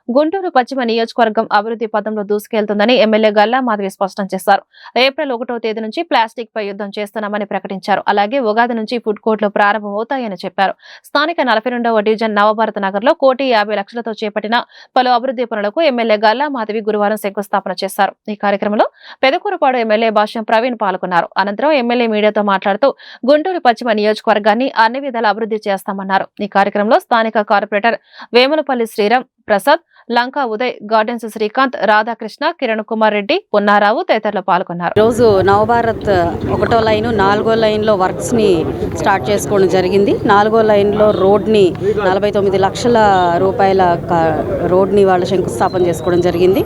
గుంటూరు పశ్చిమ నియోజకవర్గం అభివృద్ధి పథంలో దూసుకెళ్తుందని ఎమ్మెల్యే గల్లా మాధవి స్పష్టం చేశారు. ఏప్రిల్ 1వ తేదీ నుంచి ప్లాస్టిక్ పై యుద్ధం చేస్తున్నామని ప్రకటించారు. అలాగే ఉగాది నుంచి ఫుడ్ కోర్టులు ప్రారంభమవుతాయని చెప్పారు. స్థానిక 42వ డివిజన్ నవభారత్ నగర్ లో 1,50,00,000తో చేపట్టిన పలు అభివృద్ధి పనులకు ఎమ్మెల్యే గల్లా మాధవి గురువారం శంకుస్థాపన చేశారు. ఈ కార్యక్రమంలో పెదకూరుపాడు ఎమ్మెల్యే భాష్యం ప్రవీణ్ పాల్గొన్నారు. అనంతరం ఎమ్మెల్యే మీడియాతో మాట్లాడుతూ గుంటూరు పశ్చిమ నియోజకవర్గాన్ని అన్ని విధాల అభివృద్ధి చేస్తామన్నారు. ఈ కార్యక్రమంలో స్థానిక కార్పొరేటర్ వేములపల్లి శ్రీరామ్ ప్రసాద్, లంకా ఉదయ్, గార్డెన్స్ శ్రీకాంత్, రాధాకృష్ణ, కిరణ్ కుమార్ రెడ్డి, పున్నారావు తదితరులు పాల్గొన్నారు. రోజు నవభారత్ 1వ లైన్ 4వ లైన్ లో వర్క్స్ ని స్టార్ట్ చేసుకోవడం జరిగింది. 4వ లైన్ లో రోడ్ ని 49 లక్షల రూపాయల రోడ్ ని వాళ్ళు శంకుస్థాపన చేసుకోవడం జరిగింది.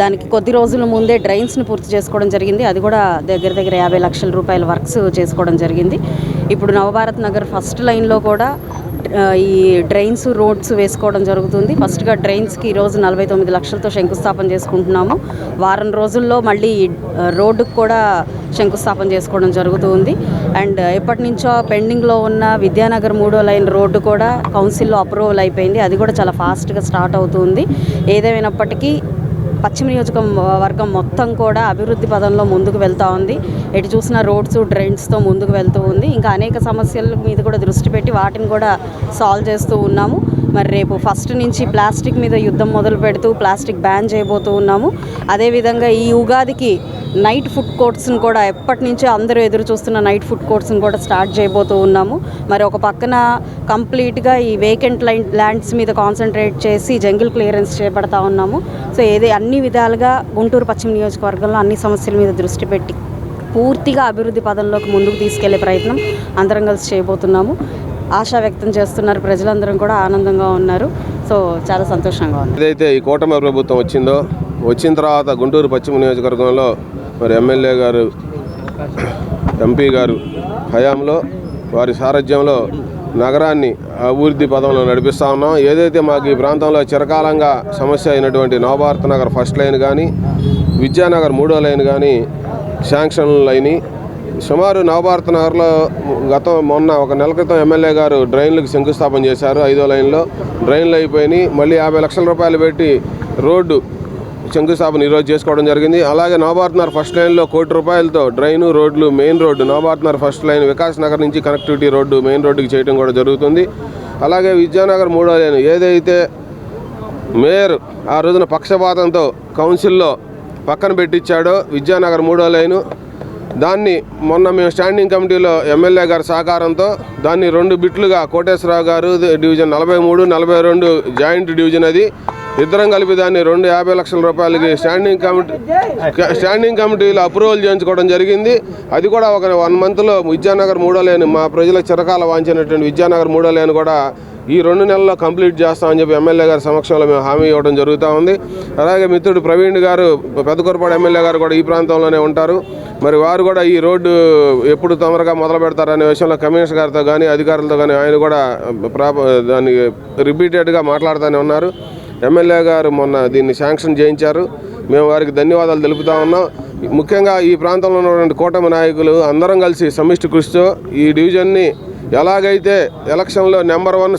దానికి కొద్ది రోజుల ముందే డ్రైన్స్ ని పూర్తి చేసుకోవడం జరిగింది. అది కూడా దగ్గర 50 లక్షల రూపాయల వర్క్స్ చేసుకోవడం జరిగింది. ఇప్పుడు నవభారత్ నగర్ ఫస్ట్ లైన్ లో కూడా ఈ డ్రైన్స్ రోడ్స్ వేసుకోవడం జరుగుతుంది. ఫస్ట్గా డ్రైన్స్కి ఈరోజు 49 లక్షలతో శంకుస్థాపన చేసుకుంటున్నాము. వారం రోజుల్లో మళ్ళీ రోడ్డుకు కూడా శంకుస్థాపన చేసుకోవడం జరుగుతుంది. అండ్ ఎప్పటి నుంచో పెండింగ్లో ఉన్న విద్యానగర్ 3వ లైన్ రోడ్డు కూడా కౌన్సిల్లో అప్రూవల్ అయిపోయింది. అది కూడా చాలా ఫాస్ట్గా స్టార్ట్ అవుతుంది. ఏదేమైనప్పటికీ పశ్చిమ నియోజకవర్గం మొత్తం కూడా అభివృద్ధి పదంలో ముందుకు వెళ్తూ ఉంది. ఎటు చూసిన రోడ్స్ డ్రైన్స్తో ముందుకు వెళ్తూ ఉంది. ఇంకా అనేక సమస్యల మీద కూడా దృష్టి పెట్టి వాటిని కూడా సాల్వ్ చేస్తూ ఉన్నాము. మరి రేపు ఫస్ట్ నుంచి ప్లాస్టిక్ మీద యుద్ధం మొదలు పెడుతూ ప్లాస్టిక్ బ్యాన్ చేయబోతూ ఉన్నాము. అదేవిధంగా ఈ ఉగాదికి నైట్ ఫుడ్ కోర్ట్స్ని కూడా ఎప్పటి నుంచో అందరూ ఎదురు చూస్తున్న నైట్ ఫుడ్ కోర్ట్స్ని కూడా స్టార్ట్ చేయబోతూ ఉన్నాము. మరి ఒక పక్కన కంప్లీట్గా ఈ వేకెంట్ ల్యాండ్స్ మీద కాన్సన్ట్రేట్ చేసి జంగిల్ క్లియరెన్స్ చేపడతా ఉన్నాము. సో అన్ని విధాలుగా గుంటూరు పశ్చిమ నియోజకవర్గంలో అన్ని సమస్యల మీద దృష్టి పెట్టి పూర్తిగా అభివృద్ధి పదంలోకి ముందుకు తీసుకెళ్లే ప్రయత్నం అందరం కలిసి చేయబోతున్నాము. ఆశా వ్యక్తం చేస్తున్నారు. ప్రజలందరం కూడా ఆనందంగా ఉన్నారు. సో చాలా సంతోషంగా ఉంది. ఏదైతే ఈ కూటమి ప్రభుత్వం వచ్చిన తర్వాత గుంటూరు పశ్చిమ నియోజకవర్గంలో మరి ఎమ్మెల్యే గారు, ఎంపీ గారు హయాంలో వారి సారథ్యంలో నగరాన్ని అభివృద్ధి పదంలో నడిపిస్తూ ఉన్నాం. ఏదైతే మాకు ఈ ప్రాంతంలో చిరకాలంగా సమస్య అయినటువంటి నవభారత్ నగర్ ఫస్ట్ లైన్ కానీ, విద్యానగర్ 3వ లైన్ కానీ శాంక్షన్లు అయినాయి. సుమారు నవభారత్ నగర్లో మొన్న ఒక నెల క్రితం ఎమ్మెల్యే గారు డ్రైన్లకు శంకుస్థాపన చేశారు. 5వ లైన్లో డ్రైన్లు అయిపోయినాయి. మళ్ళీ 50 లక్షల రూపాయలు పెట్టి రోడ్డు శంకుస్థాపన ఈరోజు చేసుకోవడం జరిగింది. అలాగే నవభారత్ నగర్ ఫస్ట్ లైన్లో 1 కోటి రూపాయలతో డ్రైను, రోడ్లు, main road Navabharat Nagar first line Vikas Nagar నుంచి కనెక్టివిటీ రోడ్డు మెయిన్ రోడ్డుకి చేయడం కూడా జరుగుతుంది. అలాగే విద్యానగర్ 3వ లైన్ ఏదైతే మేయర్ ఆ రోజున పక్షపాతంతో కౌన్సిల్లో పక్కన పెట్టించాడో విద్యానగర్ 3వ లైను, దాన్ని మొన్న మేము స్టాండింగ్ కమిటీలో ఎమ్మెల్యే గారి సహకారంతో దాన్ని 2 బిట్లుగా కోటేశ్వరరావు గారు డివిజన్ 43, 42 జాయింట్ డివిజన్ అది ఇద్దరం కలిపి దాన్ని 50 లక్షల రూపాయలకి స్టాండింగ్ కమిటీలో అప్రూవల్ చేయించుకోవడం జరిగింది. అది కూడా ఒక 1 మంత్లో విద్యానగర్ 3వ లైన్ మా ప్రజల చిరకాల వాంచినటువంటి విద్యానగర్ 3వ లైన్ కూడా ఈ 2 నెలల్లో కంప్లీట్ చేస్తామని చెప్పి ఎమ్మెల్యే గారి సమక్షంలో మేము హామీ ఇవ్వడం జరుగుతూ ఉంది. అలాగే మిత్రుడు ప్రవీణ్ గారు, పెదకూరుపాడు ఎమ్మెల్యే గారు కూడా ఈ ప్రాంతంలోనే ఉంటారు. మరి వారు కూడా ఈ రోడ్డు ఎప్పుడు తొందరగా మొదలు పెడతారనే విషయంలో కమిషనర్ గారితో కానీ అధికారులతో కానీ ఆయన కూడా దాన్ని రిపీటెడ్గా మాట్లాడుతూనే ఉన్నారు. ఎమ్మెల్యే గారు మొన్న దీన్ని శాంక్షన్ చేయించారు. మేము వారికి ధన్యవాదాలు తెలుపుతా ఉన్నాం. ముఖ్యంగా ఈ ప్రాంతంలో ఉన్నటువంటి కూటమి నాయకులు అందరం కలిసి సమిష్టి కృషితో ఈ డివిజన్ని ఎలాగైతే ఎలక్షన్లో నెంబర్ 1